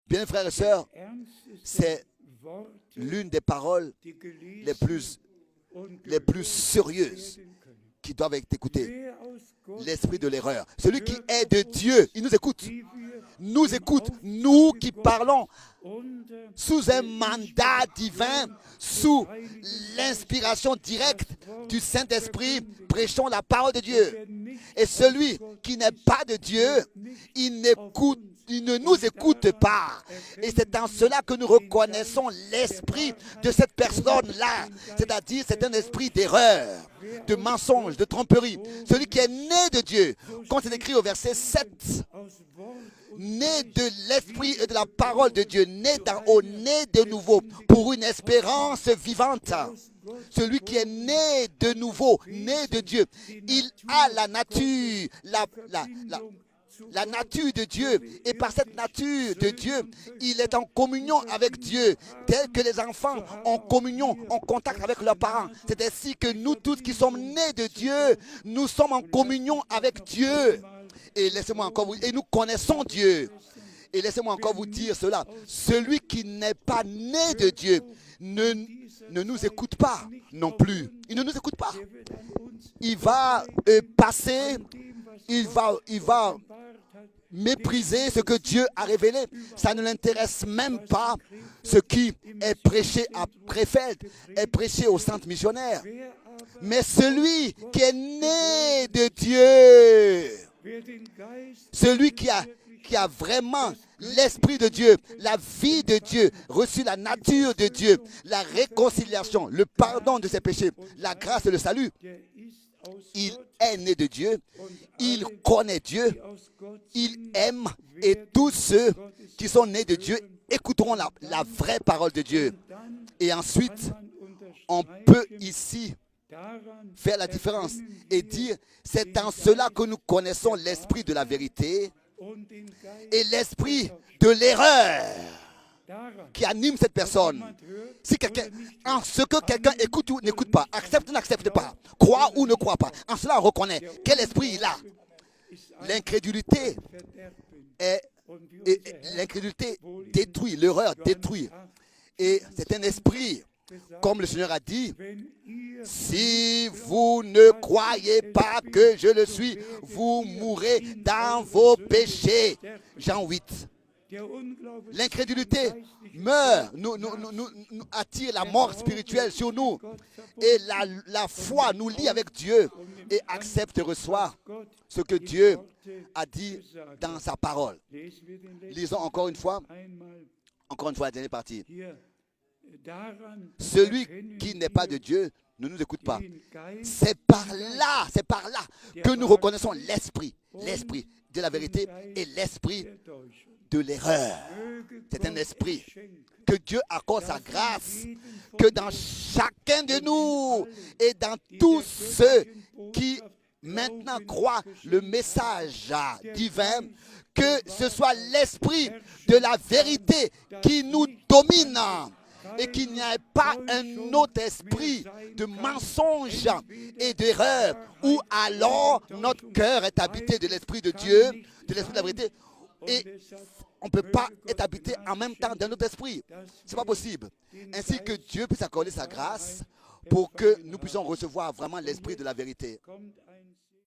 Bien, frères et sœurs, c'est l'une des paroles les plus sérieuses qui doivent être écoutées. L'esprit de l'erreur. Celui qui est de Dieu, il nous écoute. Nous écoute, nous qui parlons sous un mandat divin, sous l'inspiration directe du Saint-Esprit, prêchons la parole de Dieu. Et celui qui n'est pas de Dieu, il ne nous écoute pas. Et c'est en cela que nous reconnaissons l'esprit de cette personne-là. C'est-à-dire, c'est un esprit d'erreur, de mensonge, de tromperie. Celui qui est né de Dieu, comme c'est écrit au verset 7, né de l'esprit et de la parole de Dieu, né de nouveau, pour une espérance vivante. Celui qui est né de nouveau, né de Dieu, il a la nature, la nature de Dieu. Et par cette nature de Dieu, il est en communion avec Dieu, tel que les enfants ont communion, en contact avec leurs parents. C'est ainsi que nous tous qui sommes nés de Dieu, nous sommes en communion avec Dieu. Et laissez-moi encore vous, et nous connaissons Dieu. Et laissez-moi encore vous dire cela. Celui qui n'est pas né de Dieu ne nous écoute pas non plus. Il ne nous écoute pas. Il va passer, il va mépriser ce que Dieu a révélé. Ça ne l'intéresse même pas. Ce qui est prêché à Krefeld est prêché aux centres missionnaires. Mais celui qui est né de Dieu, celui qui a vraiment l'esprit de Dieu, la vie de Dieu, reçu la nature de Dieu, la réconciliation, le pardon de ses péchés, la grâce et le salut, il est né de Dieu, il connaît Dieu, il aime, et tous ceux qui sont nés de Dieu écouteront la vraie parole de Dieu. Et ensuite, on peut ici faire la différence et dire, c'est en cela que nous connaissons l'esprit de la vérité et l'esprit de l'erreur qui anime cette personne. Si en ce que quelqu'un écoute ou n'écoute pas, accepte ou n'accepte pas, croit ou ne croit pas, en cela on reconnaît quel esprit il a. L'incrédulité l'incrédulité détruit, l'erreur détruit. Et c'est un esprit, comme le Seigneur a dit, si vous ne croyez pas que je le suis, vous mourrez dans vos péchés. Jean 8. L'incrédulité meurt, nous attire la mort spirituelle sur nous. Et la foi nous lie avec Dieu et accepte et reçoit ce que Dieu a dit dans sa parole. Lisons encore une fois la dernière partie. Celui qui n'est pas de Dieu ne nous écoute pas. C'est par là que nous reconnaissons l'esprit de la vérité et l'esprit de l'erreur. C'est un esprit. Que Dieu accorde sa grâce, que dans chacun de nous et dans tous ceux qui maintenant croient le message divin, que ce soit l'esprit de la vérité qui nous domine et qu'il n'y ait pas un autre esprit de mensonge et d'erreur où alors notre cœur est habité de l'esprit de Dieu, de l'esprit de la vérité. Et on ne peut pas être habité en même temps d'un autre esprit. Ce n'est pas possible. Ainsi que Dieu puisse accorder sa grâce pour que nous puissions recevoir vraiment l'esprit de la vérité.